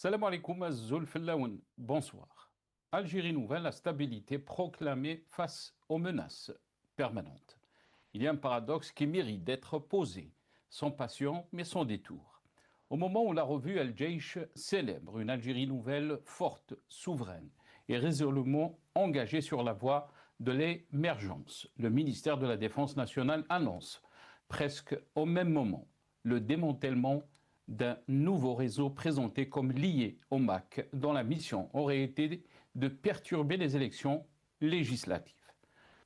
Salam alaikum Azul Fellaoun. Bonsoir. Algérie nouvelle, la stabilité proclamée face aux menaces permanentes. Il y a un paradoxe qui mérite d'être posé, sans passion mais sans détour. Au moment où la revue El Jaish célèbre une Algérie nouvelle forte, souveraine et résolument engagée sur la voie de l'émergence, le ministère de la Défense nationale annonce, presque au même moment, le démantèlement d'un nouveau réseau présenté comme lié au MAC, dont la mission aurait été de perturber les élections législatives.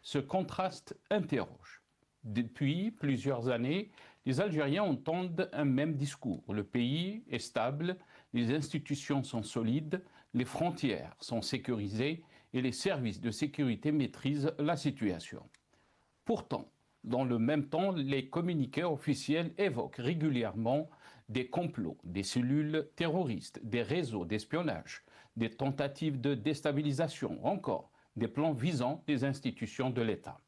Ce contraste interroge. Depuis plusieurs années, les Algériens entendent un même discours. Le pays est stable, les institutions sont solides, les frontières sont sécurisées et les services de sécurité maîtrisent la situation. Pourtant, dans le même temps, les communiqués officiels évoquent régulièrement des complots, des cellules terroristes, des réseaux d'espionnage, des tentatives de déstabilisation, encore des plans visant les institutions de l'État.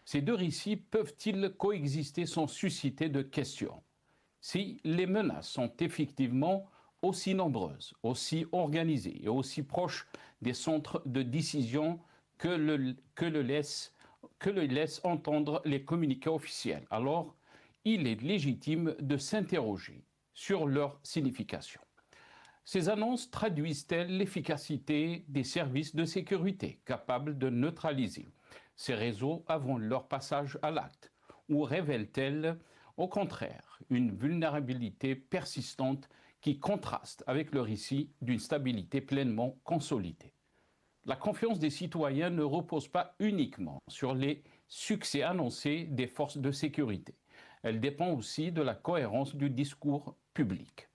Ces deux récits peuvent-ils coexister sans susciter de questions? Si les menaces sont effectivement aussi nombreuses, aussi organisées et aussi proches des centres de décision que le laissent entendre les communiqués officiels, alors il est légitime de s'interroger sur leur signification. Ces annonces traduisent-elles l'efficacité des services de sécurité capables de neutraliser ces réseaux avant leur passage à l'acte, ou révèlent-elles au contraire une vulnérabilité persistante qui contraste avec le récit d'une stabilité pleinement consolidée? La confiance des citoyens ne repose pas uniquement sur les succès annoncés des forces de sécurité. Elle dépend aussi de la cohérence du discours public.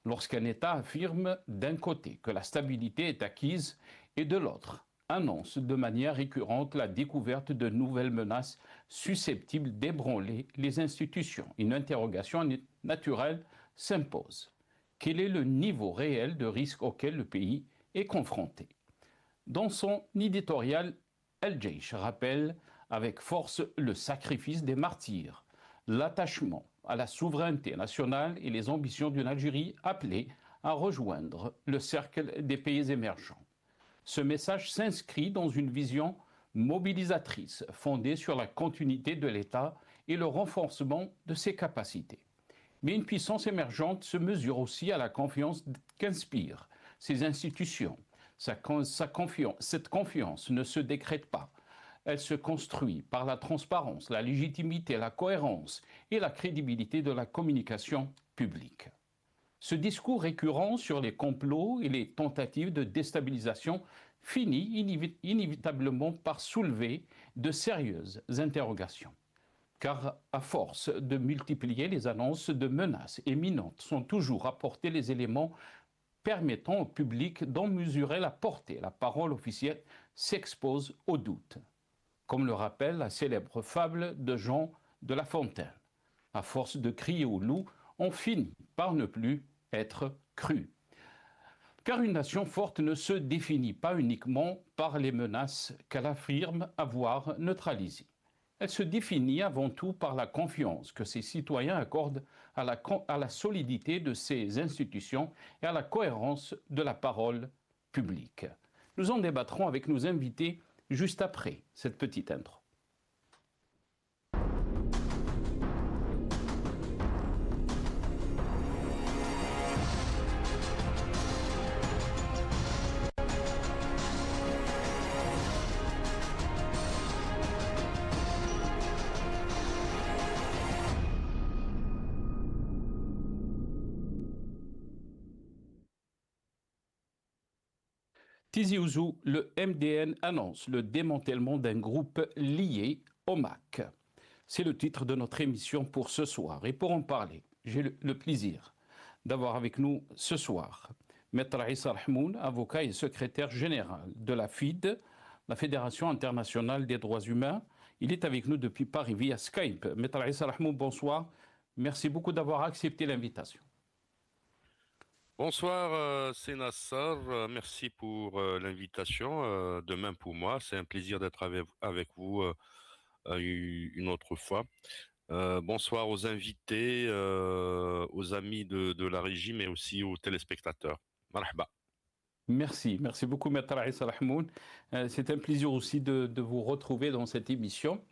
Lorsqu'un État affirme d'un côté que la stabilité est acquise et de l'autre annonce de manière récurrente la découverte de nouvelles menaces susceptibles d'ébranler les institutions, une interrogation naturelle s'impose. Quel est le niveau réel de risque auquel le pays est confronté? Dans son éditorial, El Jaish rappelle avec force le sacrifice des martyrs, l'attachement à la souveraineté nationale et les ambitions d'une Algérie appelée à rejoindre le cercle des pays émergents. Ce message s'inscrit dans une vision mobilisatrice fondée sur la continuité de l'État et le renforcement de ses capacités. Mais une puissance émergente se mesure aussi à la confiance qu'inspirent ses institutions. Cette confiance ne se décrète pas. Elle se construit par la transparence, la légitimité, la cohérence et la crédibilité de la communication publique. Ce discours récurrent sur les complots et les tentatives de déstabilisation finit inévitablement par soulever de sérieuses interrogations. Car à force de multiplier les annonces de menaces imminentes, sont toujours rapportés les éléments permettant au public d'en mesurer la portée. La parole officielle s'expose au doute. Comme le rappelle la célèbre fable de Jean de La Fontaine. À force de crier au loup, on finit par ne plus être cru. Car une nation forte ne se définit pas uniquement par les menaces qu'elle affirme avoir neutralisées. Elle se définit avant tout par la confiance que ses citoyens accordent à la solidité de ses institutions et à la cohérence de la parole publique. Nous en débattrons avec nos invités juste après cette petite intro. Tizi Ouzou, le MDN annonce le démantèlement d'un groupe lié au MAC. C'est le titre de notre émission pour ce soir. Et pour en parler, j'ai le plaisir d'avoir avec nous ce soir Maître Issa Rahmoun, avocat et secrétaire général de la FID, la Fédération internationale des droits humains. Il est avec nous depuis Paris via Skype. Maître Issa Rahmoun, bonsoir. Merci beaucoup d'avoir accepté l'invitation. Bonsoir, c'est Nassar. Merci pour l'invitation. De même pour moi, c'est un plaisir d'être avec vous une autre fois. Bonsoir aux invités, aux amis de la régie, mais aussi aux téléspectateurs. مرحبا. Merci beaucoup, Maître Aïssa Rahmoun. C'est un plaisir aussi de vous retrouver dans cette émission.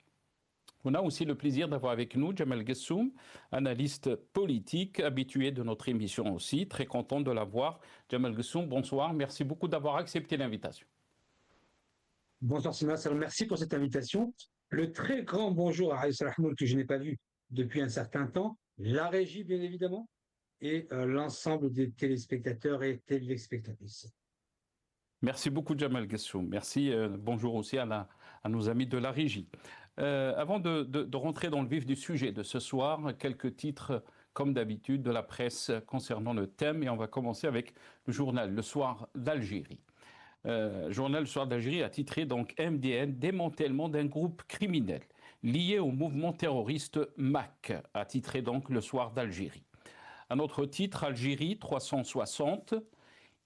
On a aussi le plaisir d'avoir avec nous Jamal Gessoum, analyste politique, habitué de notre émission aussi. Très content de l'avoir. Jamal Gessoum, bonsoir. Merci beaucoup d'avoir accepté l'invitation. Bonsoir Sina, merci pour cette invitation. Le très grand bonjour à Aïssa Rahmoul que je n'ai pas vu depuis un certain temps, la régie bien évidemment, et l'ensemble des téléspectateurs et téléspectatrices. Merci beaucoup, Jamal Gessoum. Merci. Bonjour aussi à nos amis de la régie. Avant de rentrer dans le vif du sujet de ce soir, quelques titres, comme d'habitude, de la presse concernant le thème. Et on va commencer avec le journal Le Soir d'Algérie. Journal Le Soir d'Algérie a titré donc MDN, démantèlement d'un groupe criminel lié au mouvement terroriste MAC, a titré donc Le Soir d'Algérie. Un autre titre, Algérie 360.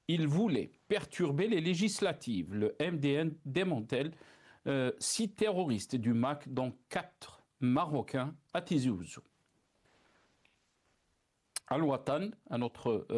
Il voulait perturber les législatives. Le MDN démantèle 6 terroristes du MAC, dont 4 Marocains à Tizi Ouzou. Al-Watan, un autre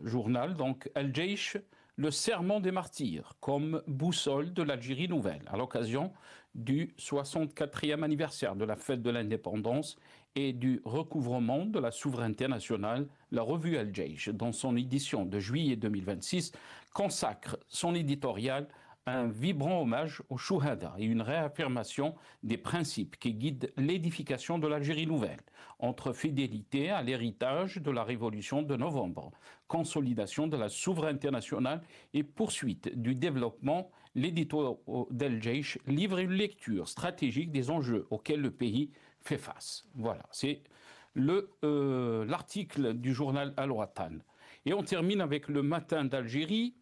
journal, donc Al-Jaish, le serment des martyrs, comme boussole de l'Algérie nouvelle, à l'occasion du 64e anniversaire de la fête de l'indépendance et du recouvrement de la souveraineté nationale. La revue Al-Jaish, dans son édition de juillet 2026, consacre son éditorial à un vibrant hommage aux Chouhada et une réaffirmation des principes qui guident l'édification de l'Algérie nouvelle, entre fidélité à l'héritage de la révolution de novembre, consolidation de la souveraineté nationale et poursuite du développement. L'édito d'Al-Jaish livre une lecture stratégique des enjeux auxquels le pays fait face. Voilà, c'est l'article du journal Al-Watan. Et on termine avec le Matin d'Algérie.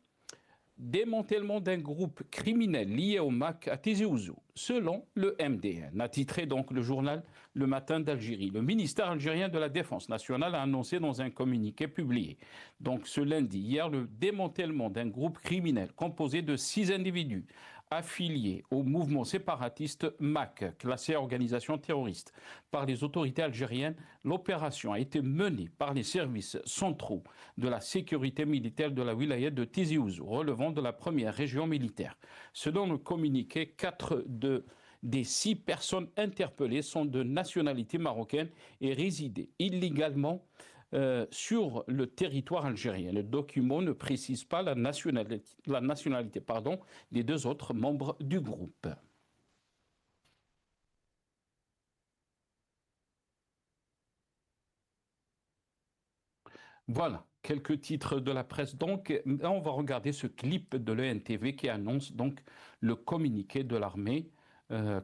Démantèlement d'un groupe criminel lié au MAC à Tizi Ouzou, selon le MDN, a titré donc le journal Le Matin d'Algérie. Le ministère algérien de la Défense nationale a annoncé dans un communiqué publié, donc ce lundi, hier, le démantèlement d'un groupe criminel composé de 6 individus affiliés au mouvement séparatiste MAC, classé organisation terroriste par les autorités algériennes. L'opération a été menée par les services centraux de la sécurité militaire de la wilaya de Tizi Ouzou, relevant de la première région militaire. Selon le communiqué, 4 des 6 personnes interpellées sont de nationalité marocaine et résidaient illégalement sur le territoire algérien. Le document ne précise pas la nationalité des 2 autres membres du groupe. Voilà, quelques titres de la presse. Donc, là, on va regarder ce clip de l'ENTV qui annonce donc le communiqué de l'armée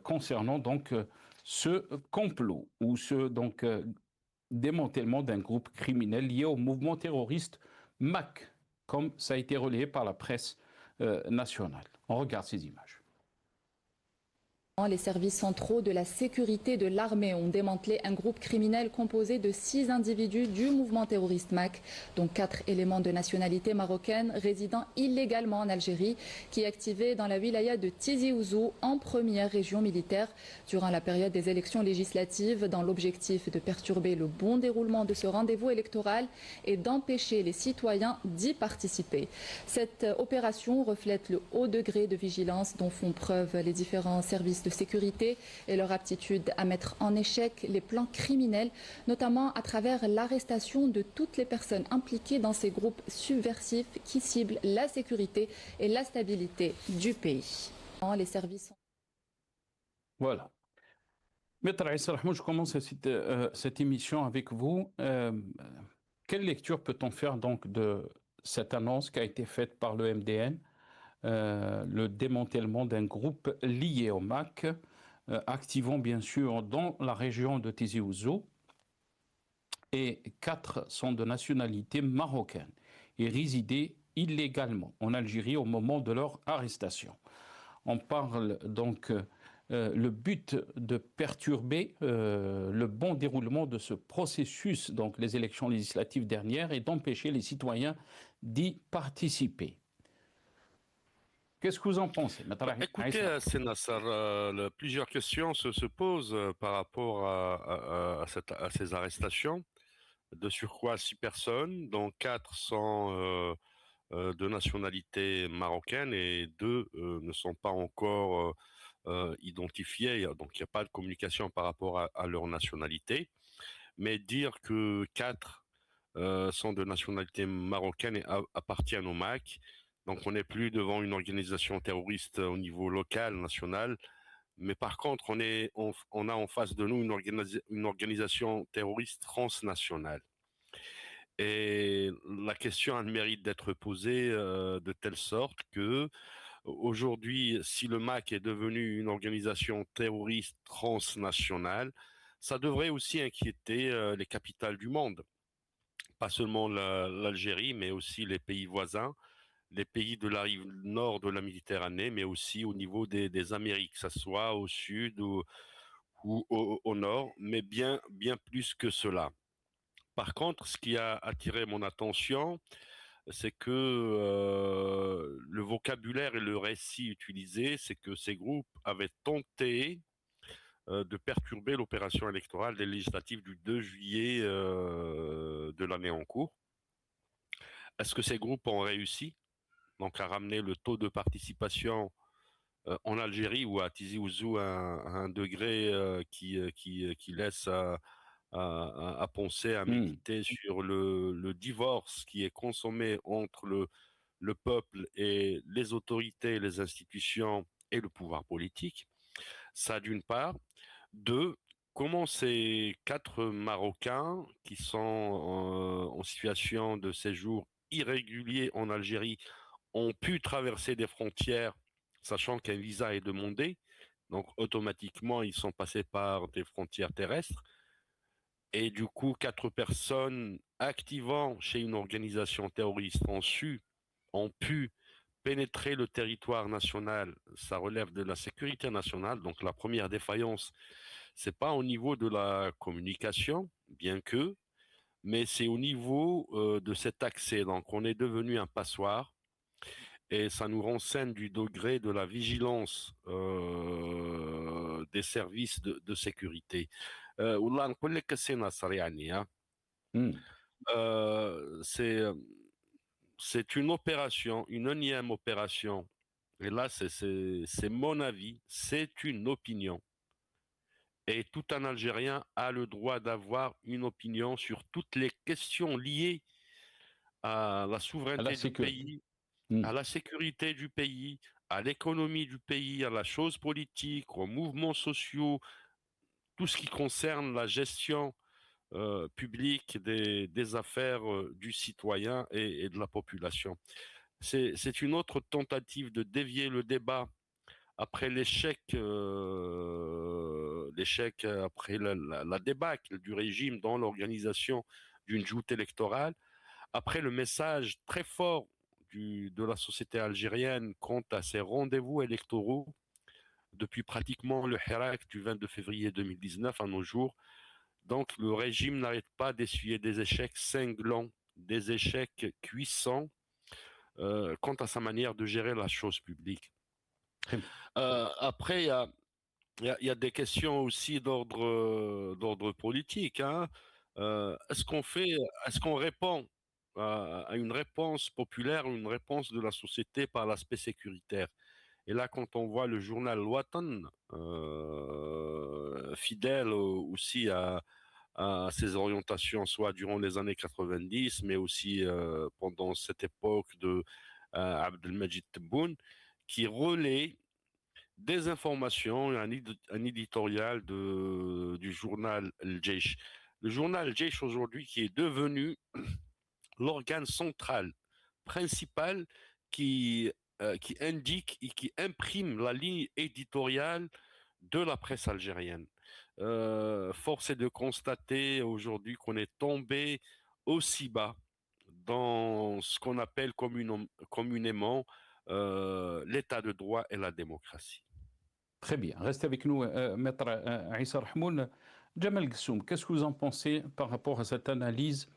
concernant donc ce complot ou ce démantèlement d'un groupe criminel lié au mouvement terroriste MAC, comme ça a été relayé par la presse nationale. On regarde ces images. Les services centraux de la sécurité de l'armée ont démantelé un groupe criminel composé de 6 individus du mouvement terroriste MAC, dont 4 éléments de nationalité marocaine résidant illégalement en Algérie, qui activaient dans la wilaya de Tizi Ouzou, en première région militaire, durant la période des élections législatives, dans l'objectif de perturber le bon déroulement de ce rendez-vous électoral et d'empêcher les citoyens d'y participer. Cette opération reflète le haut degré de vigilance dont font preuve les différents services de sécurité et leur aptitude à mettre en échec les plans criminels, notamment à travers l'arrestation de toutes les personnes impliquées dans ces groupes subversifs qui ciblent la sécurité et la stabilité du pays. Les services... Voilà. Maître Aïssa Rahmoun, je commence cette émission avec vous. Quelle lecture peut-on faire donc de cette annonce qui a été faite par le MDN, le démantèlement d'un groupe lié au MAC, activant bien sûr dans la région de Tizi Ouzou, et 4 sont de nationalité marocaine et résidaient illégalement en Algérie au moment de leur arrestation. On parle donc le but de perturber le bon déroulement de ce processus, donc les élections législatives dernières, et d'empêcher les citoyens d'y participer. Qu'est-ce que vous en pensez? Écoutez, Nasser, plusieurs questions se posent par rapport à ces arrestations. De surcroît, 6 personnes, dont 4 sont de nationalité marocaine et 2 ne sont pas encore identifiés. Donc, il n'y a pas de communication par rapport à leur nationalité. Mais dire que 4 sont de nationalité marocaine et appartiennent au MAC, donc on n'est plus devant une organisation terroriste au niveau local, national, mais par contre, on a en face de nous une organisation terroriste transnationale. Et la question a le mérite d'être posée de telle sorte que aujourd'hui, si le MAC est devenu une organisation terroriste transnationale, ça devrait aussi inquiéter les capitales du monde, pas seulement l'Algérie, mais aussi les pays voisins, les pays de la rive nord de la Méditerranée, mais aussi au niveau des Amériques, que ce soit au sud ou au nord, mais bien plus que cela. Par contre, ce qui a attiré mon attention, c'est que le vocabulaire et le récit utilisé, c'est que ces groupes avaient tenté de perturber l'opération électorale des législatives du 2 juillet de l'année en cours. Est-ce que ces groupes ont réussi donc à ramener le taux de participation en Algérie ou à Tizi Ouzou à un degré qui laisse à penser, à méditer sur le divorce qui est consommé entre le peuple et les autorités, les institutions et le pouvoir politique. Ça d'une part. 2, comment ces 4 Marocains qui sont en situation de séjour irrégulier en Algérie ont pu traverser des frontières, sachant qu'un visa est demandé, donc automatiquement ils sont passés par des frontières terrestres, et du coup 4 personnes activant chez une organisation terroriste ont pu pénétrer le territoire national. Ça relève de la sécurité nationale, donc la première défaillance, c'est pas au niveau de la communication, bien que, mais c'est au niveau de cet accès. Donc, on est devenu un passoire et ça nous renseigne du degré de la vigilance des services de sécurité. والله نقول لك سي نصر يعني c'est une opération, une énième opération. Et là, c'est mon avis, c'est une opinion. Et tout un Algérien a le droit d'avoir une opinion sur toutes les questions liées à la souveraineté du pays, à la sécurité du pays, à l'économie du pays, à la chose politique, aux mouvements sociaux, tout ce qui concerne la gestion publique des affaires du citoyen et de la population. C'est une autre tentative de dévier le débat après l'échec après la débâcle du régime dans l'organisation d'une joute électorale, après le message très fort de la société algérienne quant à ses rendez-vous électoraux depuis pratiquement le Hirak du 22 février 2019 à nos jours. Donc le régime n'arrête pas d'essuyer des échecs cinglants, des échecs cuissants quant à sa manière de gérer la chose publique. Après, il y a des questions aussi d'ordre politique, hein. Est-ce qu'on répond à une réponse populaire, une réponse de la société par l'aspect sécuritaire? Et là, quand on voit le journal Watan, fidèle aussi à ses orientations, soit durant les années 90, mais aussi pendant cette époque de Abdelmajid Tebboune, qui relaie des informations, un éditorial du journal El Jaish. Le journal El Jaish aujourd'hui qui est devenu l'organe central, principal, qui indique et qui imprime la ligne éditoriale de la presse algérienne. Force est de constater aujourd'hui qu'on est tombé aussi bas dans ce qu'on appelle communément l'état de droit et la démocratie. Très bien. Restez avec nous, Maître Issa Rahmoun. Jamal Ghassoum, qu'est-ce que vous en pensez par rapport à cette analyse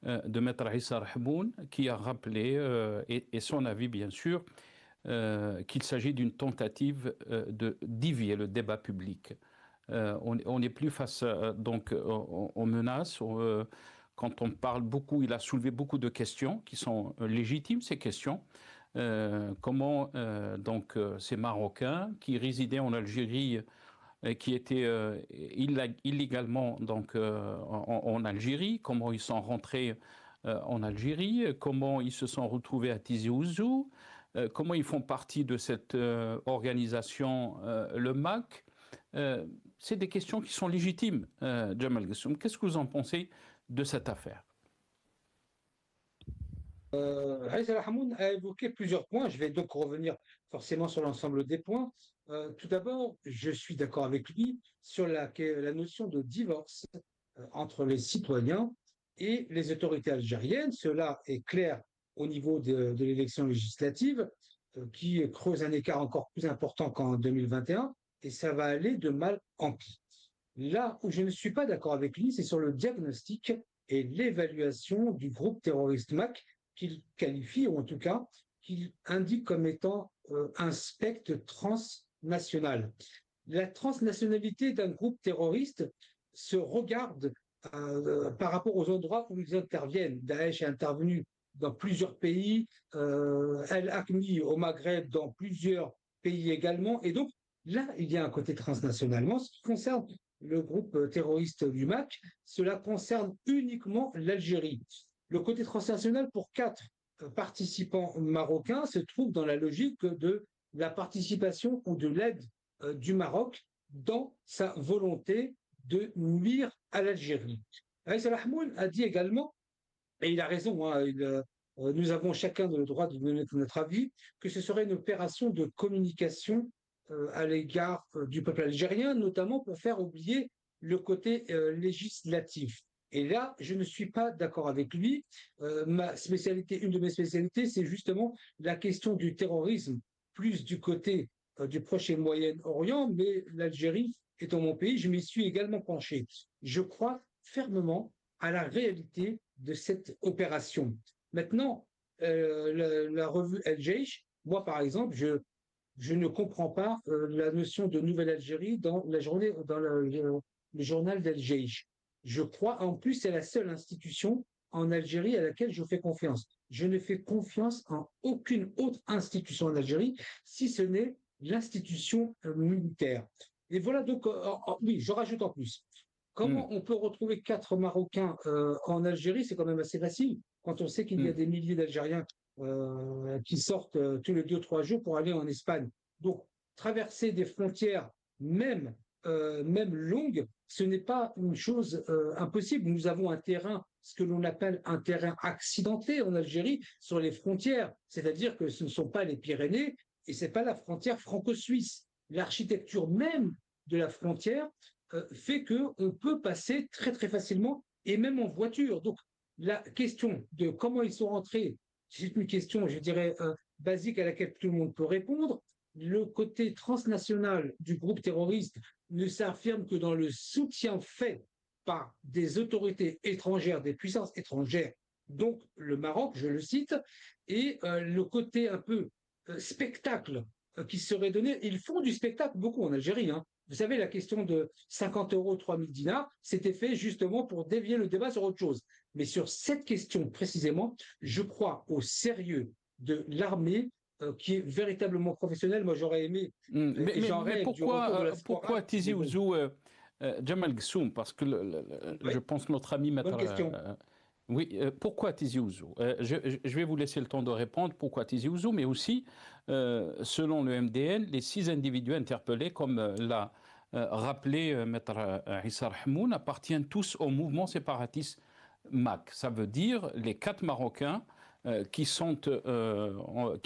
de Maître Issa Rahmoun qui a rappelé, et son avis bien sûr, qu'il s'agit d'une tentative de dévier le débat public. On n'est plus face donc aux menaces, quand on parle beaucoup, il a soulevé beaucoup de questions qui sont légitimes, ces questions. Comment ces Marocains qui résidaient en Algérie, qui étaient illégalement en Algérie, comment ils sont rentrés en Algérie, comment ils se sont retrouvés à Tizi Ouzou, comment ils font partie de cette organisation, le MAC. C'est des questions qui sont légitimes, Jamal Gessoum. Qu'est-ce que vous en pensez de cette affaire? Haïssa Hamoun a évoqué plusieurs points. Je vais donc revenir forcément sur l'ensemble des points. Tout d'abord, je suis d'accord avec lui sur la notion de divorce entre les citoyens et les autorités algériennes. Cela est clair au niveau de l'élection législative qui creuse un écart encore plus important qu'en 2021 et ça va aller de mal en pis. Là où je ne suis pas d'accord avec lui, c'est sur le diagnostic et l'évaluation du groupe terroriste MAC qu'il qualifie, ou en tout cas qu'il indique comme étant un spectre transnational. La transnationalité d'un groupe terroriste se regarde par rapport aux endroits où ils interviennent. Daesh est intervenu dans plusieurs pays, El-Akmi au Maghreb dans plusieurs pays également, et donc là, il y a un côté transnationalement. Ce qui concerne le groupe terroriste du MAC, cela concerne uniquement l'Algérie. Le côté transnational pour 4 participants marocains se trouve dans la logique de la participation ou de l'aide du Maroc dans sa volonté de nuire à l'Algérie. Aïssa Rahmoun a dit également, et il a raison, hein, nous avons chacun le droit de donner notre avis, que ce serait une opération de communication à l'égard du peuple algérien, notamment pour faire oublier le côté législatif. Et là, je ne suis pas d'accord avec lui. Une de mes spécialités, c'est justement la question du terrorisme, plus du côté du Proche et Moyen-Orient, mais l'Algérie étant mon pays, je m'y suis également penché. Je crois fermement à la réalité de cette opération. Maintenant, la revue El Jaish, moi par exemple, je ne comprends pas la notion de Nouvelle-Algérie dans le journal d'El Jaish. Je crois, en plus, c'est la seule institution en Algérie à laquelle je fais confiance. Je ne fais confiance en aucune autre institution en Algérie, si ce n'est l'institution militaire. Et voilà donc, oui, je rajoute en plus. Comment on peut retrouver 4 Marocains en Algérie? C'est quand même assez facile, quand on sait qu'il y a des milliers d'Algériens qui sortent tous les 2-3 jours pour aller en Espagne. Donc, traverser des frontières, même longues, ce n'est pas une chose impossible. Nous avons un terrain, ce que l'on appelle un terrain accidenté en Algérie, sur les frontières. C'est-à-dire que ce ne sont pas les Pyrénées et ce n'est pas la frontière franco-suisse. L'architecture même de la frontière fait qu'on peut passer très très facilement et même en voiture. Donc, la question de comment ils sont rentrés, c'est une question, je dirais, basique à laquelle tout le monde peut répondre. Le côté transnational du groupe terroriste ne s'affirme que dans le soutien fait par des autorités étrangères, des puissances étrangères, donc le Maroc, je le cite, et le côté un peu spectacle qui serait donné. Ils font du spectacle beaucoup en Algérie. Hein. Vous savez, la question de 50 €, 3000 dinars, c'était fait justement pour dévier le débat sur autre chose. Mais sur cette question précisément, je crois au sérieux de l'armée qui est véritablement professionnelle. Moi, j'aurais aimé. Mais pourquoi Tizi Ouzou, Jamal Gessoum? Parce que je pense notre ami Bonne question. Oui, pourquoi Tizi Ouzou? Je vais vous laisser le temps de répondre pourquoi Tizi Ouzou, mais aussi, selon le MDN, les 6 individus interpellés, comme l'a rappelé Maître Issa Rahmoun, appartiennent tous au mouvement séparatiste MAC. Ça veut dire les 4 Marocains qui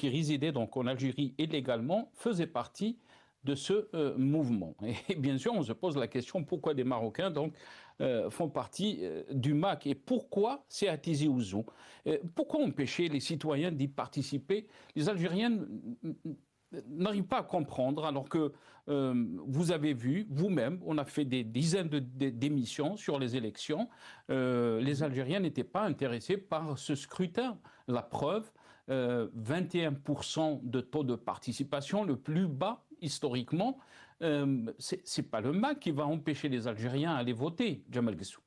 résidaient donc en Algérie illégalement faisaient partie de ce mouvement. Et bien sûr, on se pose la question pourquoi des Marocains donc font partie du MAC et pourquoi c'est à Tizi Ouzou. Pourquoi empêcher les citoyens d'y participer? Les Algériens n'arrivent pas à comprendre, alors que vous avez vu, vous-même, on a fait des dizaines d'émissions sur les élections, les Algériens n'étaient pas intéressés par ce scrutin. La preuve, 21% de taux de participation, le plus bas historiquement. C'est pas le MAC qui va empêcher les Algériens à aller voter, Jamal Gessoum.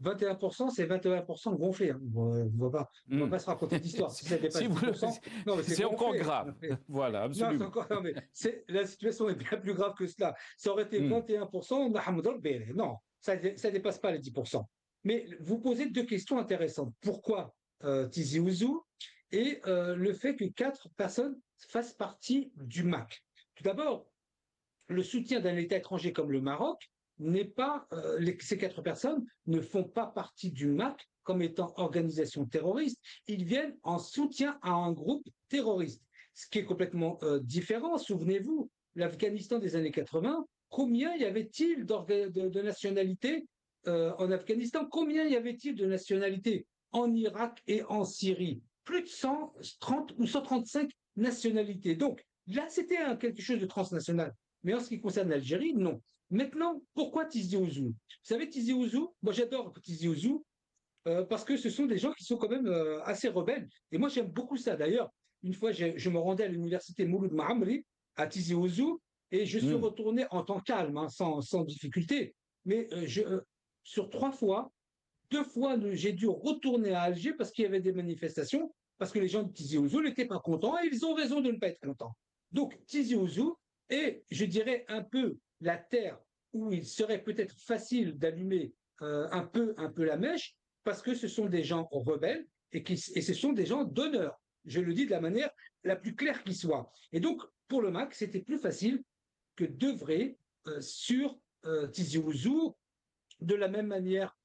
21%, c'est 21% gonflé, hein. On va Hmm. pas se raconter d'histoire. Si ça Si dépasse vous, 10%, non, mais c'est c'est encore gonflé. grave. Voilà, Non, c'est absolument. encore, non, mais la situation est bien plus grave que cela. Ça aurait été Hmm. 21%, non, ça ne dépasse pas les 10%. Mais vous posez deux questions intéressantes. Pourquoi Tizi Ouzou et le fait que quatre personnes fassent partie du MAC? Tout d'abord, le soutien d'un État étranger comme le Maroc n'est pas, ces quatre personnes ne font pas partie du MAC comme étant organisation terroriste, ils viennent en soutien à un groupe terroriste, ce qui est complètement différent. Souvenez-vous, l'Afghanistan des années 80, combien y avait-il de nationalités en Afghanistan? Combien y avait-il de nationalités en Irak et en Syrie? Plus de 130 ou 135 nationalités. Donc là, c'était quelque chose de transnational. Mais en ce qui concerne l'Algérie, non. Maintenant, pourquoi Tizi Ouzou? Vous savez, Tizi Ouzou, moi j'adore Tizi Ouzou parce que ce sont des gens qui sont quand même assez rebelles. Et moi j'aime beaucoup ça. D'ailleurs, une fois, je me rendais à l'université Mouloud Mahamri à Tizi Ouzou et je suis Hmm. retourné en temps calme, hein, sans difficulté. Mais sur 3 fois, 2 fois, j'ai dû retourner à Alger parce qu'il y avait des manifestations, parce que les gens de Tizi Ouzou n'étaient pas contents et ils ont raison de ne pas être contents. Donc, Tizi Ouzou est, je dirais, un peu la terre où il serait peut-être facile d'allumer un peu la mèche parce que ce sont des gens rebelles et ce sont des gens d'honneur. Je le dis de la manière la plus claire qui soit. Et donc, pour le MAC, c'était plus facile que d'œuvrer sur Tizi Ouzou de la même manière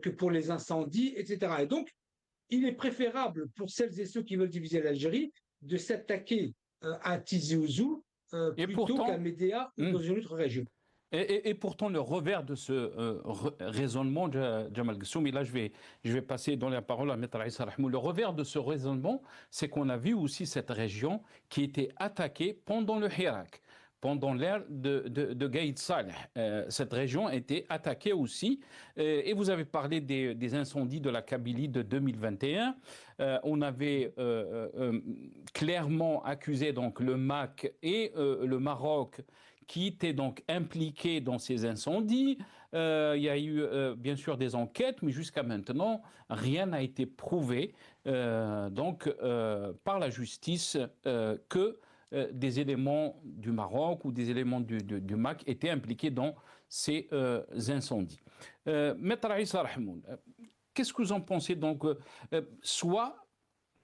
que pour les incendies, etc. Et donc, il est préférable pour celles et ceux qui veulent diviser l'Algérie de s'attaquer à Tizi Ouzou Et plutôt qu'à pourtant, Médéa ou hmm. dans une autre région. Et pourtant, le revers de ce raisonnement, Jamal Ghassoumi, là je vais passer dans la parole à Maître Issa Rahmou, le revers de ce raisonnement, c'est qu'on a vu aussi cette région qui était attaquée pendant le Hirak, pendant l'ère de Gaïd Saleh. Cette région a été attaquée aussi. Et vous avez parlé des incendies de la Kabylie de 2021. On avait clairement accusé donc, le MAC et le Maroc qui était donc impliqué dans ces incendies. Il y a eu bien sûr des enquêtes, mais jusqu'à maintenant, rien n'a été prouvé par la justice que des éléments du Maroc ou des éléments du MAC étaient impliqués dans ces incendies. Maître Issa Rahmoun, qu'est-ce que vous en pensez donc soit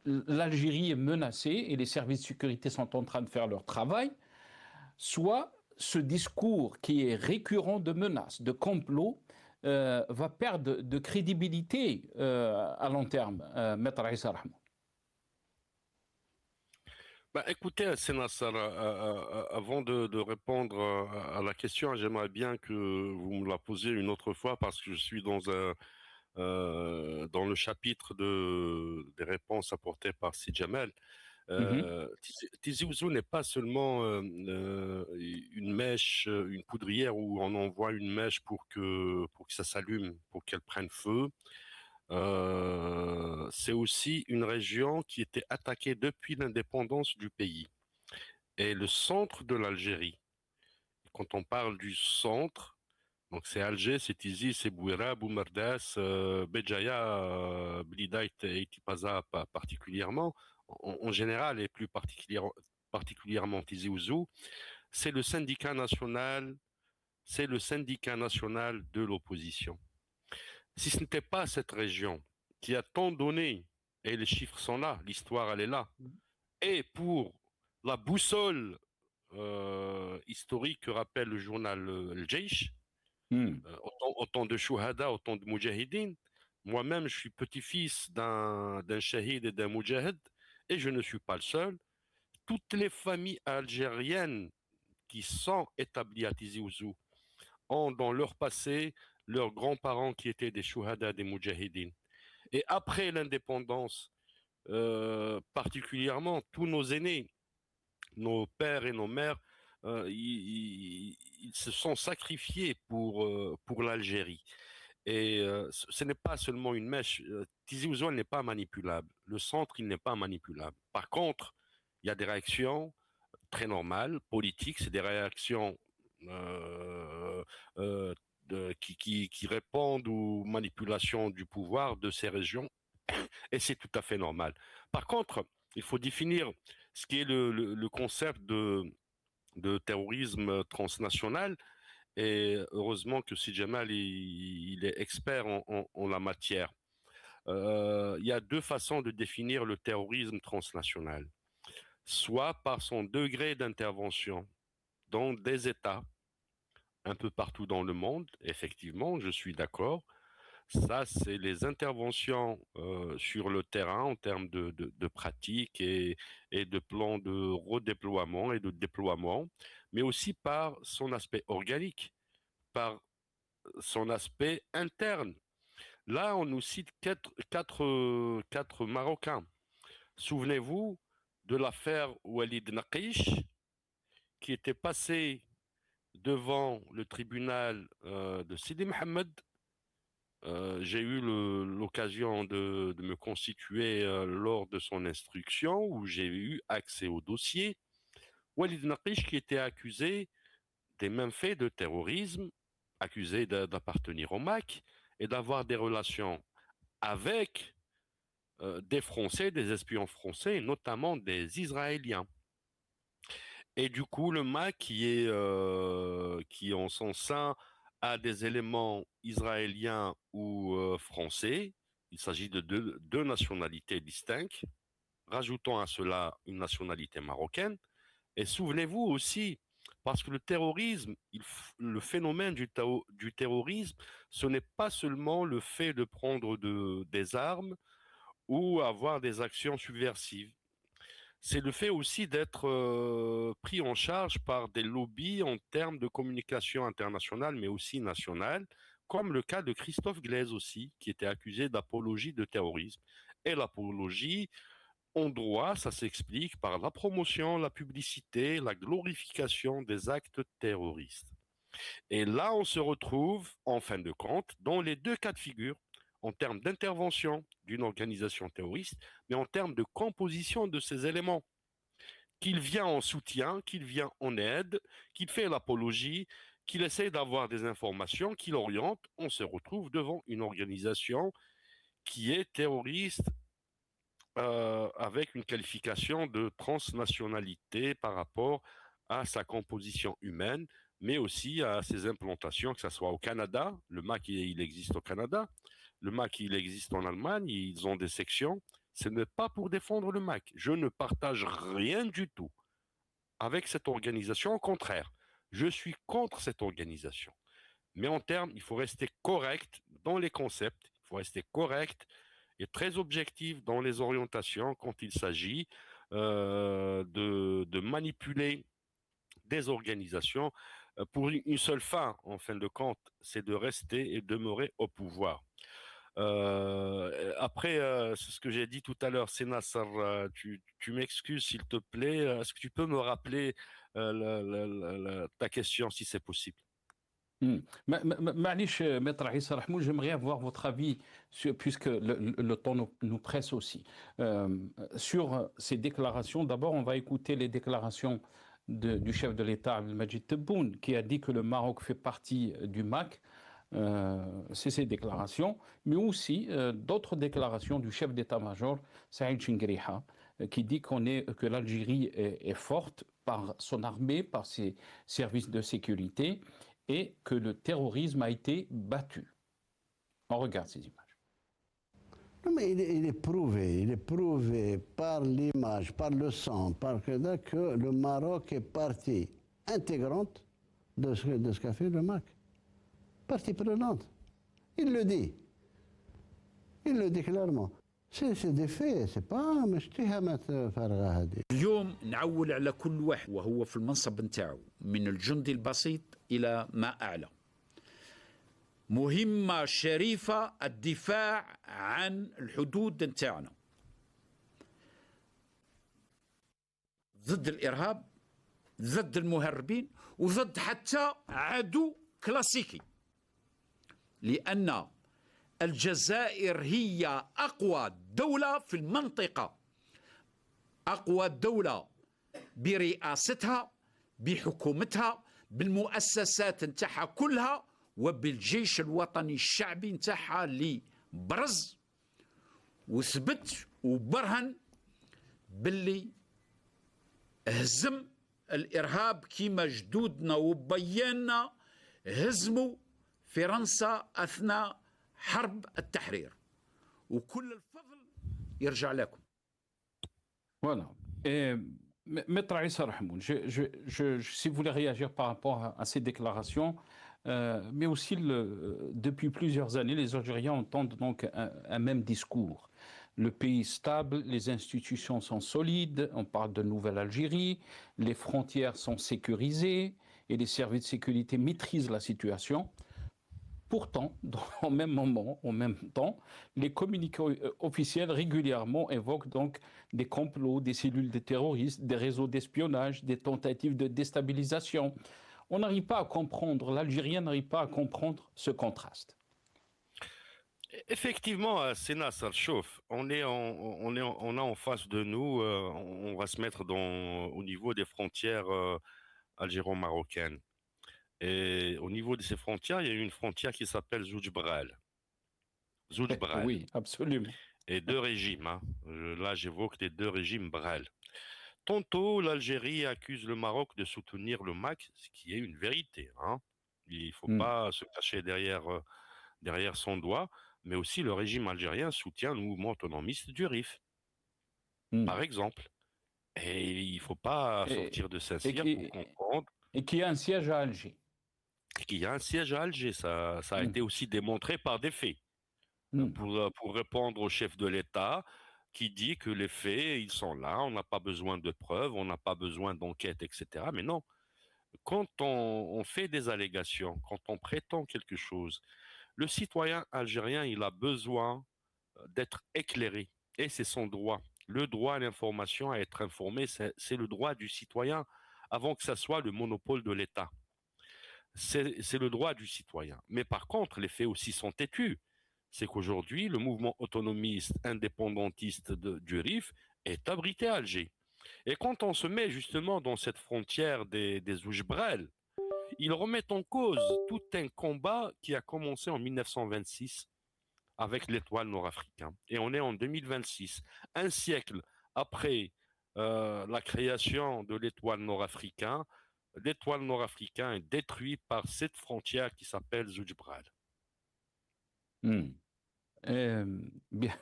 l'Algérie est menacée et les services de sécurité sont en train de faire leur travail, soit ce discours qui est récurrent de menaces, de complots, va perdre de crédibilité à long terme, Maître Issa Rahmon. Bah, écoutez, Sénassar, avant de répondre à la question, j'aimerais bien que vous me la posiez une autre fois parce que je suis dans le chapitre des réponses apportées par Sid Jamal. Tizi Ouzou n'est pas seulement une mèche, une poudrière où on envoie une mèche pour que ça s'allume, pour qu'elle prenne feu. C'est aussi une région qui était attaquée depuis l'indépendance du pays. Et le centre de l'Algérie, quand on parle du centre, donc c'est Alger, c'est Tizi, c'est Bouira, Boumerdas, Béjaïa, Blida et Tipaza particulièrement, en général et plus particulièrement Tizi Ouzou, c'est le syndicat national, c'est le syndicat national de l'opposition. Si ce n'était pas cette région qui a tant donné, et les chiffres sont là, l'histoire elle est là, et pour la boussole historique que rappelle le journal El Jaish, autant de chouhada, autant de moudjahidines. Moi-même, je suis petit-fils d'un shahid et d'un moudjahid, et je ne suis pas le seul. Toutes les familles algériennes qui sont établies à Tizi Ouzou ont dans leur passé leurs grands-parents qui étaient des chouhada, des moudjahidines. Et après l'indépendance, particulièrement tous nos aînés, nos pères et nos mères, ils se sont sacrifiés pour l'Algérie. Et ce n'est pas seulement une mèche. Tizi Ouzou n'est pas manipulable. Le centre, il n'est pas manipulable. Par contre, il y a des réactions très normales, politiques, c'est des réactions euh, qui répondent aux manipulations du pouvoir de ces régions, et c'est tout à fait normal. Par contre, il faut définir ce qui est le concept de terrorisme transnational, et heureusement que Sid Jamal il est expert en la matière. Il y a deux façons de définir le terrorisme transnational. Soit par son degré d'intervention dans des États un peu partout dans le monde, effectivement, je suis d'accord. Ça, c'est les interventions sur le terrain en termes de pratiques et de plans de redéploiement et de déploiement, mais aussi par son aspect organique, par son aspect interne. Là, on nous cite quatre Marocains. Souvenez-vous de l'affaire Walid Naqish, qui était passé devant le tribunal de Sidi Mohamed. J'ai eu l'occasion de me constituer lors de son instruction, où j'ai eu accès au dossier. Walid Naqish, qui était accusé des mêmes faits de terrorisme, accusé d'appartenir au MAC et d'avoir des relations avec des Français, des espions français, notamment des Israéliens. Et du coup, le MAC, qui en son sein a des éléments israéliens ou français, il s'agit de deux nationalités distinctes, rajoutons à cela une nationalité marocaine. Et souvenez-vous aussi, parce que le terrorisme, le phénomène du terrorisme, ce n'est pas seulement le fait de prendre des armes ou avoir des actions subversives. C'est le fait aussi d'être pris en charge par des lobbies en termes de communication internationale, mais aussi nationale, comme le cas de Christophe Glaise aussi, qui était accusé d'apologie de terrorisme. Et l'apologie, en droit, ça s'explique par la promotion, la publicité, la glorification des actes terroristes. Et là, on se retrouve, en fin de compte, dans les deux cas de figure, en termes d'intervention d'une organisation terroriste, mais en termes de composition de ces éléments. Qu'il vient en soutien, qu'il vient en aide, qu'il fait l'apologie, qu'il essaie d'avoir des informations, qu'il oriente, on se retrouve devant une organisation qui est terroriste avec une qualification de transnationalité par rapport à sa composition humaine, mais aussi à ses implantations, que ce soit au Canada. Le MAC, il existe au Canada. Le MAC, il existe en Allemagne. Ils ont des sections. Ce n'est pas pour défendre le MAC. Je ne partage rien du tout avec cette organisation. Au contraire, je suis contre cette organisation. Mais en termes, il faut rester correct dans les concepts. Il faut rester correct et très objectif dans les orientations quand il s'agit de manipuler des organisations pour une seule fin, en fin de compte, c'est de rester et demeurer au pouvoir. Après, c'est ce que j'ai dit tout à l'heure, c'est Nasser, tu m'excuses s'il te plaît, est-ce que tu peux me rappeler ta question si c'est possible? Manish, Maître Issa Rahmoul, j'aimerais avoir votre avis, puisque le temps nous presse aussi, sur ces déclarations. D'abord, on va écouter les déclarations du chef de l'État, Abdelmajid Tebboune, qui a dit que le Maroc fait partie du MAC. C'est ces déclarations, mais aussi d'autres déclarations du chef d'état-major, Saïd Chingriha, qui dit que l'Algérie est forte par son armée, par ses services de sécurité, et que le terrorisme a été battu. On regarde ces images. Non, mais il est prouvé par l'image, par le sang, par que le Maroc est partie intégrante de ce qu'a fait le MAC. Partie prenante. Il le dit. Il le dit clairement. C'est des faits, c'est pas مش اتهامات فارغة هذه. اليوم نعول على كل واحد وهو في المنصب نتاعو من الجندي البسيط إلى ما أعلى. مهمة شريفة الدفاع عن الحدود نتاعنا ضد الإرهاب، ضد المهربين، وضد حتى عدو كلاسيكي، لأن الجزائر هي أقوى دولة في المنطقة، أقوى دولة برئاستها، بحكومتها، بالمؤسسات نتاعها كلها، وبالجيش الوطني الشعبي نتاعها اللي برز وثبت وبرهن باللي هزم الإرهاب كيما جدودنا وبياننا هزموا فرنسا أثناء حرب التحرير وكل الفضل يرجع لكم. Voilà. Et, Maître Issa Rahmoun, si vous voulez réagir par rapport à ces déclarations, mais aussi depuis plusieurs années, les Algériens entendent donc un même discours. Le pays est stable, les institutions sont solides, on parle de nouvelle Algérie, les frontières sont sécurisées et les services de sécurité maîtrisent la situation. Pourtant, au même moment, en même temps, les communiqués officiels régulièrement évoquent donc des complots, des cellules de terroristes, des réseaux d'espionnage, des tentatives de déstabilisation. On n'arrive pas à comprendre, l'Algérien n'arrive pas à comprendre ce contraste. Effectivement, Sénat, ça le chauffe. On a en face de nous, on va se mettre au niveau des frontières algéro-marocaines. Et au niveau de ces frontières, il y a une frontière qui s'appelle Zoudjbral. Zoudjbral. Oui, absolument. Et deux régimes. Hein. Là, j'évoque les deux régimes Brel. Tantôt, l'Algérie accuse le Maroc de soutenir le MAC, ce qui est une vérité. Hein. Il ne faut pas se cacher derrière son doigt, mais aussi le régime algérien soutient le mouvement autonomiste du RIF, par exemple. Et il ne faut pas sortir de Saint-Cyr pour comprendre. Et qui a un siège à Alger. Qu'il y a un siège à Alger, ça a été aussi démontré par des faits. Pour répondre au chef de l'État qui dit que les faits, ils sont là, on n'a pas besoin de preuves, on n'a pas besoin d'enquête, etc. Mais non, quand on fait des allégations, quand on prétend quelque chose, le citoyen algérien, il a besoin d'être éclairé et c'est son droit. Le droit à l'information, à être informé, c'est le droit du citoyen avant que ça soit le monopole de l'État. C'est le droit du citoyen. Mais par contre, les faits aussi sont têtus. C'est qu'aujourd'hui, le mouvement autonomiste, indépendantiste du RIF est abrité à Alger. Et quand on se met justement dans cette frontière des Oujbrel, ils remettent en cause tout un combat qui a commencé en 1926 avec l'Étoile nord-africain. Et on est en 2026, un siècle après la création de l'Étoile nord-africain. L'Étoile nord-africain est détruit par cette frontière qui s'appelle Zoudjbral.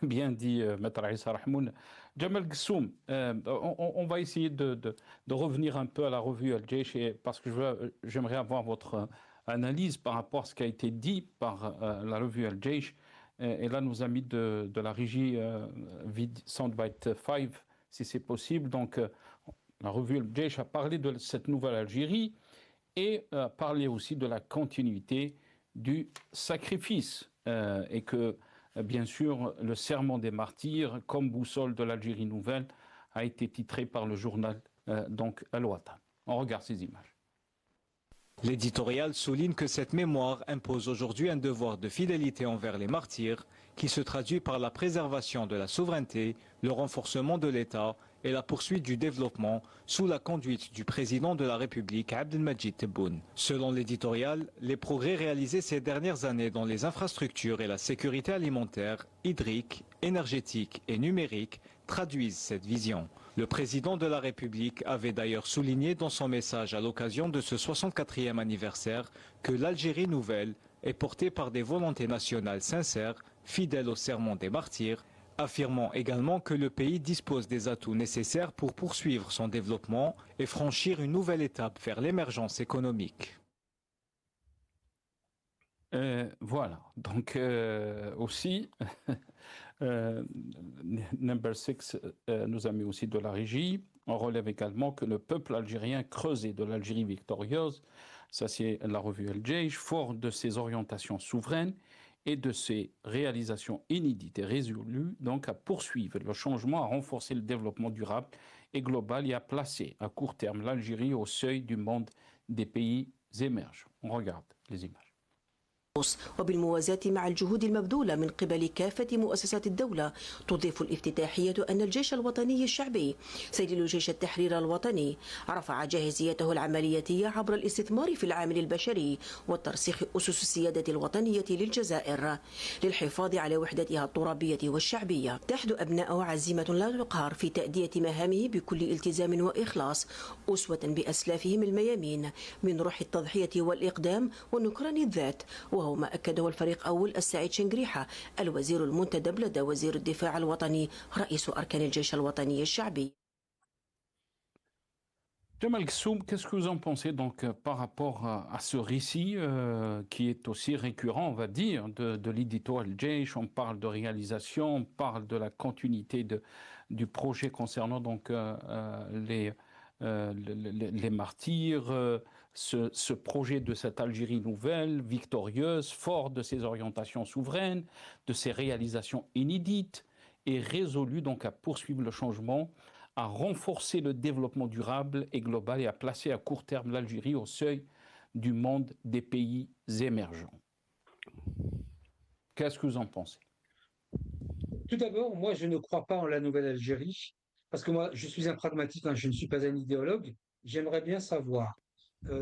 Bien dit, Maître Issa Rahmoun. Jamal Ghassoum, on va essayer de revenir un peu à la revue Al-Jaish parce que j'aimerais avoir votre analyse par rapport à ce qui a été dit par la revue Al-Jaish. Et là, nos amis de la régie Soundbite 5, si c'est possible. Donc, la revue Al-Jaish a parlé de cette nouvelle Algérie et a parlé aussi de la continuité du sacrifice et que, bien sûr, le serment des martyrs, comme boussole de l'Algérie nouvelle, a été titré par le journal donc Al-Watan. On regarde ces images. L'éditorial souligne que cette mémoire impose aujourd'hui un devoir de fidélité envers les martyrs qui se traduit par la préservation de la souveraineté, le renforcement de l'État et la poursuite du développement sous la conduite du président de la République Abdelmadjid Tebboune. Selon l'éditorial, les progrès réalisés ces dernières années dans les infrastructures et la sécurité alimentaire, hydrique, énergétique et numérique traduisent cette vision. Le président de la République avait d'ailleurs souligné dans son message à l'occasion de ce 64e anniversaire que l'Algérie nouvelle est portée par des volontés nationales sincères, fidèles au serment des martyrs, affirmant également que le pays dispose des atouts nécessaires pour poursuivre son développement et franchir une nouvelle étape vers l'émergence économique. Voilà, donc aussi, Number 6 nous a mis aussi de la régie. On relève également que le peuple algérien creusé de l'Algérie victorieuse, ça c'est la revue Al-Jaish, fort de ses orientations souveraines et de ses réalisations inédites et résolues, donc à poursuivre le changement, à renforcer le développement durable et global et à placer à court terme l'Algérie au seuil du monde des pays émergents. On regarde les images. وبالموازاة مع الجهود المبذولة من قبل كافة مؤسسات الدولة، تضيف الافتتاحية أن الجيش الوطني الشعبي سيدل جيش التحرير الوطني رفع جاهزيته العملياتية عبر الاستثمار في العامل البشري والترسيخ أسس السيادة الوطنية للجزائر للحفاظ على وحدتها الترابية والشعبية. تحد أبناء عزيمة لا تقهر في تأدية مهامه بكل التزام وإخلاص، أسوة بأسلافهم الميامين من روح التضحية والإقدام ونكران الذات، وهو ما أكده الفريق أول السعيد شنقريحة الوزير المنتدب لدى وزير الدفاع الوطني رئيس أركان الجيش الوطني الشعبي. Jamal Ghessoum, qu'est-ce que vous en pensez donc par rapport à ce récit qui est aussi récurrent, on va dire, de l'édito Al-Jaish? On parle de réalisation, on parle de la continuité du projet concernant donc les martyrs, ce projet de cette Algérie nouvelle, victorieuse, forte de ses orientations souveraines, de ses réalisations inédites et résolue donc à poursuivre le changement, à renforcer le développement durable et global et à placer à court terme l'Algérie au seuil du monde des pays émergents. Qu'est-ce que vous en pensez? Tout d'abord, moi, je ne crois pas en la nouvelle Algérie, parce que moi, je suis un pragmatique, hein, je ne suis pas un idéologue. J'aimerais bien savoir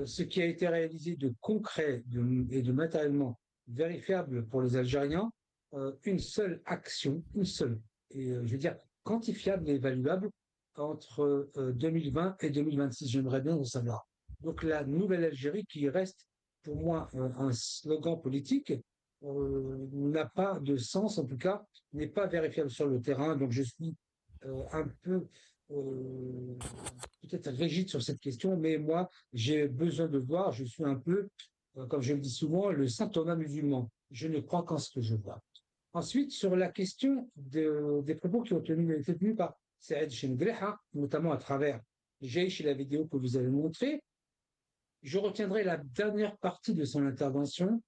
ce qui a été réalisé de concret et de matériellement vérifiable pour les Algériens, une seule action, une seule, et je veux dire quantifiable et évaluable entre 2020 et 2026. J'aimerais bien le savoir. Donc la nouvelle Algérie, qui reste pour moi un slogan politique, n'a pas de sens, en tout cas, n'est pas vérifiable sur le terrain. Donc je suis un peu peut-être rigide sur cette question, mais moi, j'ai besoin de voir, je suis un peu, comme je le dis souvent, le saint Thomas musulman. Je ne crois qu'en ce que je vois. Ensuite, sur la question des propos qui ont été tenus par Saïd Chengreha, notamment à travers Jaish et la vidéo que vous avez montrée, je retiendrai la dernière partie de son intervention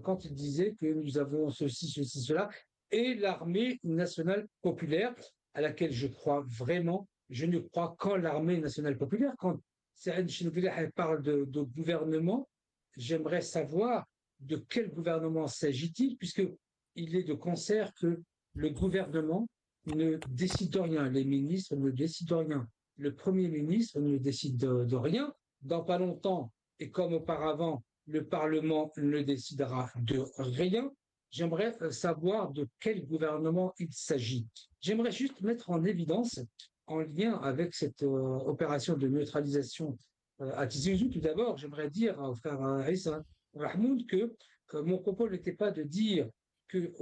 quand il disait que nous avons ceci, cela, et l'armée nationale populaire, à laquelle je crois vraiment. Je ne crois qu'en l'armée nationale populaire. Quand Saïd Chengreha parle de gouvernement, j'aimerais savoir de quel gouvernement s'agit-il, puisqu'il est de concert que le gouvernement ne décide de rien, les ministres ne décident de rien, le Premier ministre ne décide de rien. Dans pas longtemps, et comme auparavant, le Parlement ne décidera de rien. J'aimerais savoir de quel gouvernement il s'agit. J'aimerais juste mettre en évidence, en lien avec cette opération de neutralisation à Tizi Ouzou, tout d'abord, j'aimerais dire au frère Issa Rahmoud que mon propos n'était pas de dire que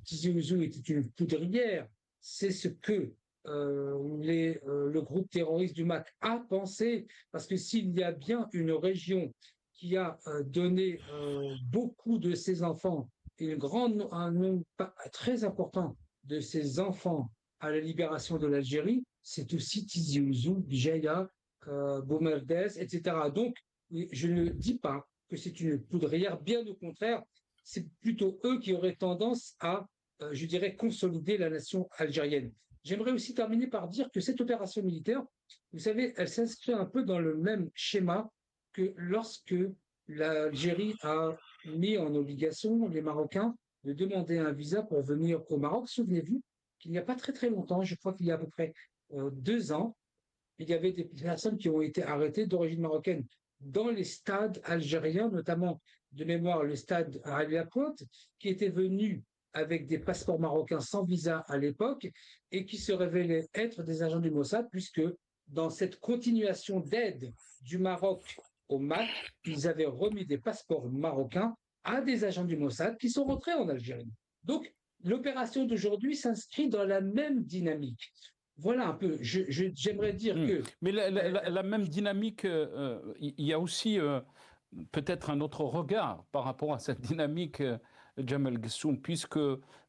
Tizi Ouzou était une poudrière. C'est ce que le groupe terroriste du MAC a pensé, parce que s'il y a bien une région qui a donné beaucoup de ses enfants, un nombre très important de ses enfants à la libération de l'Algérie, c'est aussi Tizi Ouzou, Bijaya, Boumerdès, etc. Donc, je ne dis pas que c'est une poudrière, bien au contraire, c'est plutôt eux qui auraient tendance à, je dirais, consolider la nation algérienne. J'aimerais aussi terminer par dire que cette opération militaire, vous savez, elle s'inscrit un peu dans le même schéma que lorsque l'Algérie a mis en obligation les Marocains de demander un visa pour venir au Maroc. Souvenez-vous qu'il n'y a pas très très longtemps, je crois qu'il y a à peu près 2 ans, il y avait des personnes qui ont été arrêtées d'origine marocaine dans les stades algériens, notamment de mémoire le stade à Ali-la-Pointe, qui était venu avec des passeports marocains sans visa à l'époque et qui se révélaient être des agents du Mossad, puisque dans cette continuation d'aide du Maroc au MAC, ils avaient remis des passeports marocains à des agents du Mossad qui sont rentrés en Algérie. Donc, l'opération d'aujourd'hui s'inscrit dans la même dynamique. Voilà un peu, j'aimerais dire que... Mais la même dynamique, il y a aussi peut-être un autre regard par rapport à cette dynamique, Jamal Ghessoum, puisque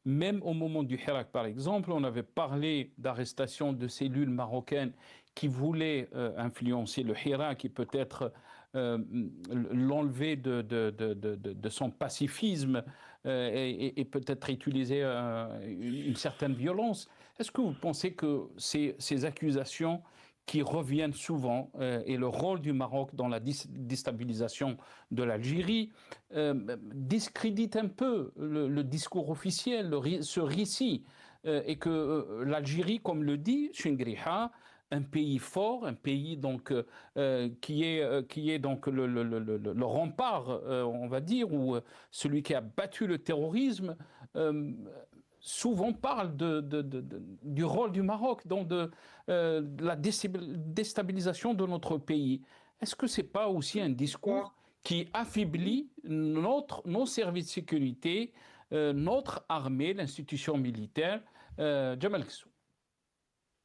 même au moment du Hirak, par exemple, on avait parlé d'arrestation de cellules marocaines qui voulaient influencer le Hirak et peut-être l'enlever de son pacifisme et peut-être utiliser une certaine violence. Est-ce que vous pensez que ces accusations qui reviennent souvent, et le rôle du Maroc dans la déstabilisation de l'Algérie discrédite un peu le discours officiel, ce récit, et que l'Algérie, comme le dit Chingriha, un pays fort, un pays donc qui est donc le rempart, on va dire, ou celui qui a battu le terrorisme, souvent parle du rôle du Maroc dans de la déstabilisation de notre pays. Est-ce que c'est pas aussi un discours qui affaiblit nos services de sécurité, notre armée, l'institution militaire? Jamal Kessou.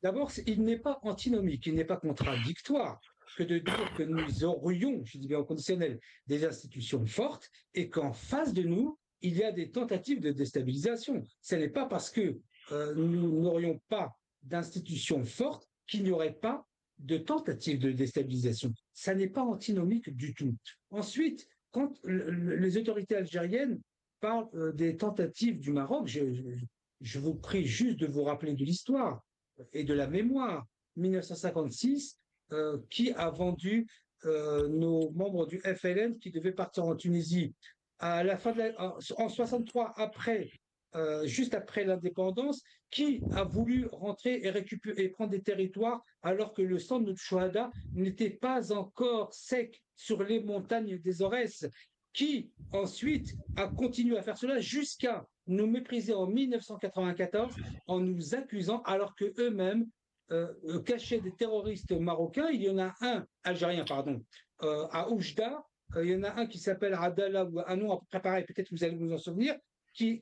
D'abord, il n'est pas antinomique, il n'est pas contradictoire que de dire que nous aurions, je dis bien au conditionnel, des institutions fortes et qu'en face de nous, il y a des tentatives de déstabilisation. Ce n'est pas parce que nous n'aurions pas d'institutions fortes qu'il n'y aurait pas de tentatives de déstabilisation. Ça n'est pas antinomique du tout. Ensuite, quand les autorités algériennes parlent des tentatives du Maroc, je vous prie juste de vous rappeler de l'histoire et de la mémoire. 1956, qui a vendu nos membres du FLN qui devaient partir en Tunisie à la fin en 63, juste après l'indépendance, qui a voulu rentrer et récupérer et prendre des territoires alors que le sang de notre Chouhada n'était pas encore sec sur les montagnes des Aurès, qui ensuite a continué à faire cela jusqu'à nous mépriser en 1994 en nous accusant alors que eux-mêmes cachaient des terroristes marocains. Il y en a un, algérien, pardon, à Oujda. Il y en a un qui s'appelle Adala, ou un nom à peu près pareil, peut-être que vous allez vous en souvenir, qui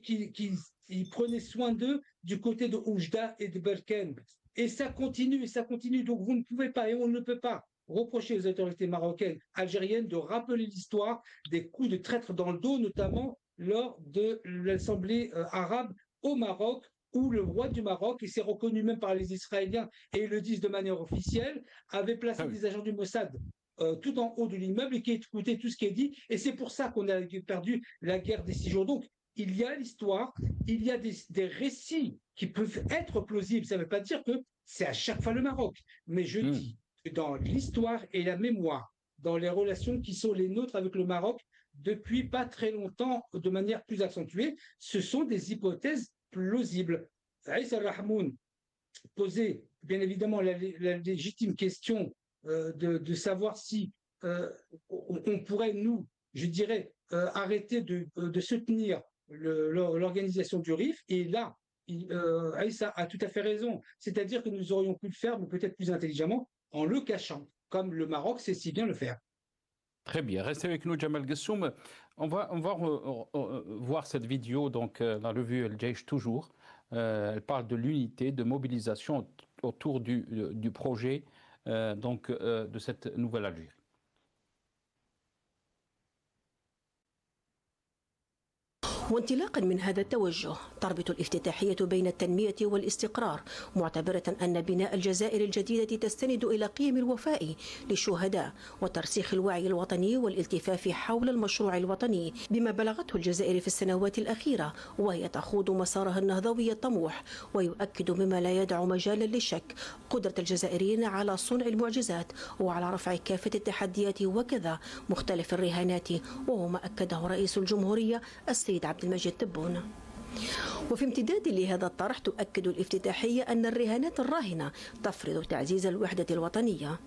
prenait soin d'eux du côté de Oujda et de Berken. Et ça continue, et ça continue. Donc vous ne pouvez pas, et on ne peut pas, reprocher aux autorités marocaines, algériennes de rappeler l'histoire des coups de traître dans le dos, notamment lors de l'Assemblée arabe au Maroc, où le roi du Maroc, et c'est reconnu même par les Israéliens, et ils le disent de manière officielle, avait placé des agents du Mossad tout en haut de l'immeuble et qui écoutait tout ce qui est dit. Et c'est pour ça qu'on a perdu la guerre des 6 jours. Donc, il y a l'histoire, il y a des récits qui peuvent être plausibles. Ça ne veut pas dire que c'est à chaque fois le Maroc. Mais je dis que dans l'histoire et la mémoire, dans les relations qui sont les nôtres avec le Maroc, depuis pas très longtemps, de manière plus accentuée, ce sont des hypothèses plausibles. Aïssa Rahmoun posait bien évidemment la légitime question de savoir si on pourrait, nous, je dirais, arrêter de soutenir l'organisation du RIF. Et là, Aïssa a tout à fait raison. C'est-à-dire que nous aurions pu le faire, mais peut-être plus intelligemment, en le cachant, comme le Maroc sait si bien le faire. Très bien, restez avec nous, Jamal Gessoum. On va voir cette vidéo, donc la revue El Jaish toujours. Elle parle de l'unité, de mobilisation autour du projet de cette nouvelle Algérie. وانطلاقا من هذا التوجه تربط الافتتاحية بين التنمية والاستقرار، معتبرة أن بناء الجزائر الجديدة تستند إلى قيم الوفاء للشهداء وترسيخ الوعي الوطني والالتفاف حول المشروع الوطني بما بلغته الجزائر في السنوات الأخيرة، وهي تخوض مسارها النهضوي الطموح، ويؤكد مما لا يدع مجالا للشك قدرة الجزائريين على صنع المعجزات وعلى رفع كافة التحديات وكذا مختلف الرهانات، وهو ما أكده رئيس الجمهورية السيد عبد المجيد تبون. وفي امتداد لهذا الطرح تؤكد الافتتاحية أن الرهانات الراهنة تفرض تعزيز الوحدة الوطنية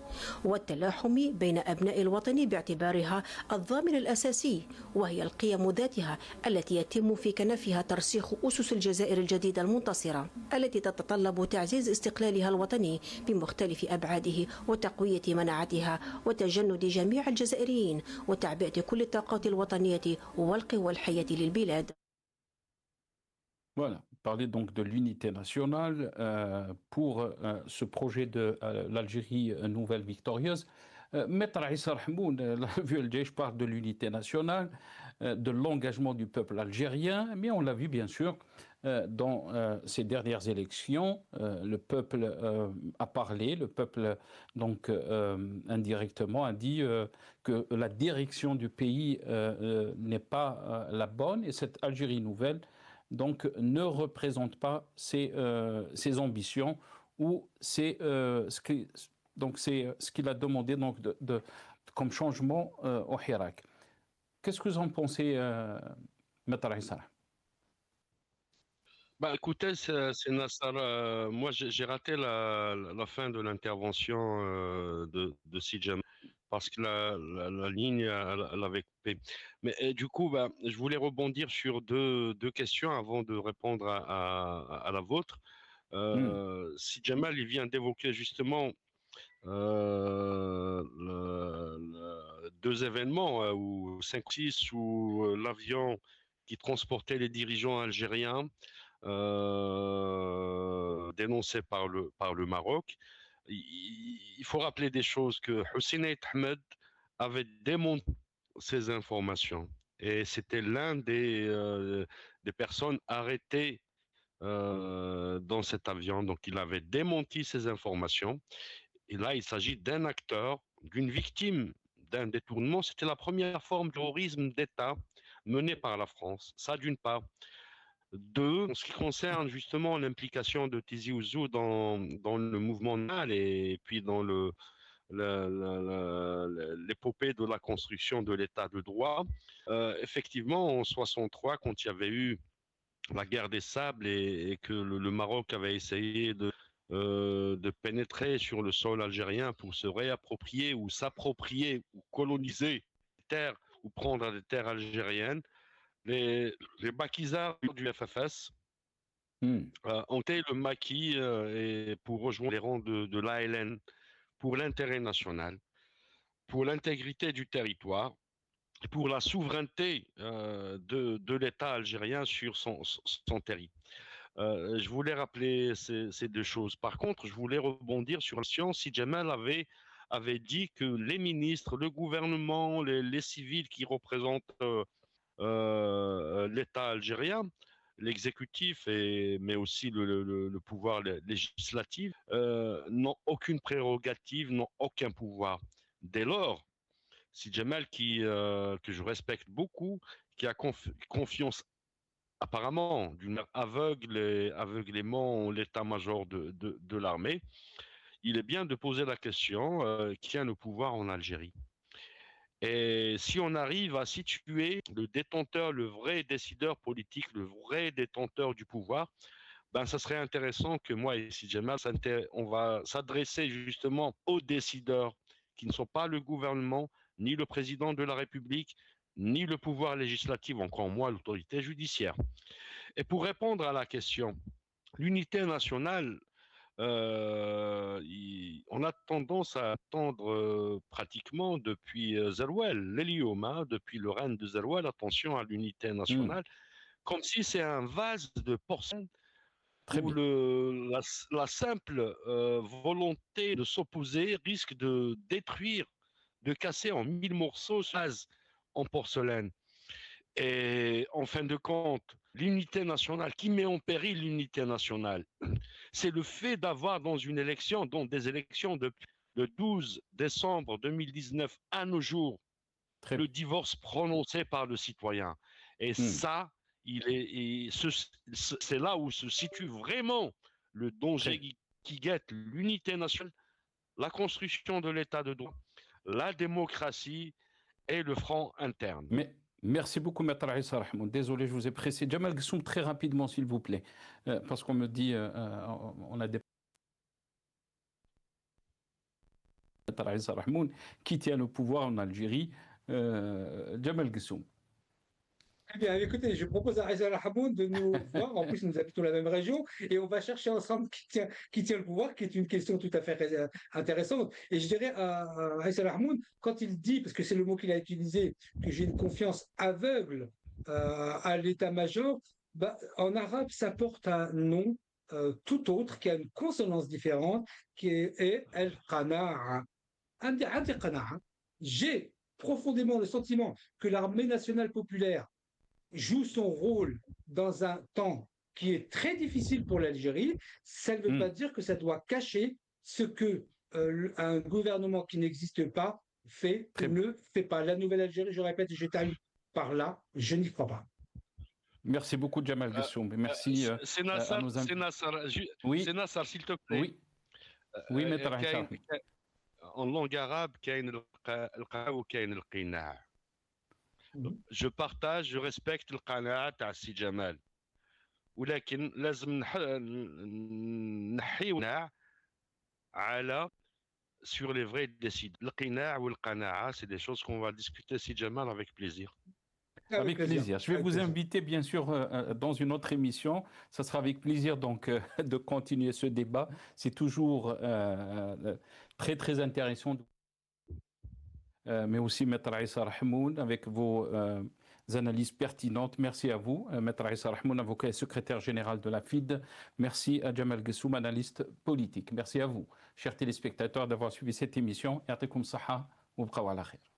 والتلاحم بين أبناء الوطن باعتبارها الضامن الأساسي، وهي القيم ذاتها التي يتم في كنفها ترسيخ أسس الجزائر الجديدة المنتصرة التي تتطلب تعزيز استقلالها الوطني بمختلف أبعاده وتقوية مناعتها وتجند جميع الجزائريين وتعبئة كل الطاقات الوطنية والقوى الحية للبلاد. Voilà, parler donc de l'unité nationale pour ce projet de l'Algérie nouvelle victorieuse. Maître Aïssa Rahmoun, la revue El Jaish parle de l'unité nationale, de l'engagement du peuple algérien, mais on l'a vu bien sûr dans ces dernières élections, le peuple a parlé, le peuple donc indirectement a dit que la direction du pays n'est pas la bonne et cette Algérie nouvelle donc ne représente pas ses ambitions ou Donc c'est ce qu'il a demandé donc, comme changement au Hirak. Qu'est-ce que vous en pensez, Maître Issa? Bah, écoutez, c'est Nassar. Moi, j'ai raté la fin de l'intervention de Sidjem parce que la ligne, elle avait coupé. Mais du coup, bah, je voulais rebondir sur deux questions avant de répondre à la vôtre. Sidjamal, il vient d'évoquer justement deux événements, ou 5-6, où l'avion qui transportait les dirigeants algériens dénoncé par le Maroc. Il faut rappeler des choses que Hussein Ahmed avait démonté ces informations et c'était l'un des personnes arrêtées dans cet avion. Donc il avait démenti ces informations. Et là, il s'agit d'un acteur, d'une victime d'un détournement. C'était la première forme de terrorisme d'État menée par la France. Ça, d'une part. Deux, en ce qui concerne justement l'implication de Tizi Ouzou dans le mouvement national et puis dans l'épopée de la construction de l'état de droit, effectivement, en 63, quand il y avait eu la guerre des sables et que le Maroc avait essayé de pénétrer sur le sol algérien pour se réapproprier ou s'approprier ou coloniser des terres ou prendre des terres algériennes, les maquisards du FFS ont été le maquis et pour rejoindre les rangs de l'ALN pour l'intérêt national, pour l'intégrité du territoire, pour la souveraineté de l'État algérien sur son territoire. Je voulais rappeler ces deux choses. Par contre, je voulais rebondir sur la science. Si Jamal avait dit que les ministres, le gouvernement, les civils qui représentent l'État algérien, l'exécutif, mais aussi le pouvoir législatif, n'ont aucune prérogative, n'ont aucun pouvoir. Dès lors, si Jamal, que je respecte beaucoup, qui a confiance apparemment d'une aveuglément l'état-major de l'armée, il est bien de poser la question qui tient le pouvoir en Algérie. Et si on arrive à situer le détenteur, le vrai décideur politique, le vrai détenteur du pouvoir, ben ça serait intéressant que moi et Sidjamal, on va s'adresser justement aux décideurs qui ne sont pas le gouvernement, ni le président de la République, ni le pouvoir législatif, encore moins l'autorité judiciaire. Et pour répondre à la question, l'unité nationale, on a tendance à attendre pratiquement depuis Zerouel, l'Elioma, depuis le règne de Zerouel, attention à l'unité nationale, comme si c'est un vase de porcelaine où la simple volonté de s'opposer risque de détruire, de casser en 1000 morceaux ce vase en porcelaine. Et en fin de compte, l'unité nationale, qui met en péril l'unité nationale, c'est le fait d'avoir dans une élection, dans des élections depuis le 12 décembre 2019 à nos jours, le divorce prononcé par le citoyen. Et ça, c'est là où se situe vraiment le danger qui guette l'unité nationale, la construction de l'état de droit, la démocratie et le front interne. Merci beaucoup, Maître Issa Rahmoun. Désolé, je vous ai pressé. Jamal Gessoum, très rapidement, s'il vous plaît, parce qu'on me dit, on a des Maître Issa Rahmoun qui tient le pouvoir en Algérie. Jamal Gessoum. Eh bien, écoutez, je propose à Issa Rahmoun de nous voir. En plus, nous habitons la même région et on va chercher ensemble qui tient le pouvoir, qui est une question tout à fait intéressante. Et je dirais à Issa Rahmoun, quand il dit, parce que c'est le mot qu'il a utilisé, que j'ai une confiance aveugle à l'état-major, bah, en arabe, ça porte un nom tout autre, qui a une consonance différente, qui est El-Qana'a. J'ai profondément le sentiment que l'armée nationale populaire joue son rôle dans un temps qui est très difficile pour l'Algérie. Ça ne veut pas dire que ça doit cacher ce que un gouvernement qui n'existe pas fait ou ne fait pas. La nouvelle Algérie, je répète, je termine par là, je n'y crois pas. Merci beaucoup, Jamal Gessoum. Merci c'est Nassar, oui. s'il te plaît. Oui, Maître Issa. en langue arabe, كاين القناع وكاين القناع. Je partage, je respecte القناعة تاع السي جمال، ولكن لازم نحيو على sur les vrais décides. القناع والقناعة, c'est des choses qu'on va discuter, si Jamal, avec plaisir. Avec plaisir. Je vais vous inviter, bien sûr, dans une autre émission. Ça sera avec plaisir donc de continuer ce débat. C'est toujours très, très intéressant. Mais aussi, Maître Aïssa Rahmoun, avec vos analyses pertinentes. Merci à vous, Maître Aïssa Rahmoun, avocat et secrétaire général de la FID. Merci à Jamal Gessoum, analyste politique. Merci à vous, chers téléspectateurs, d'avoir suivi cette émission. Yartakoum saha wa bqaw ala khair.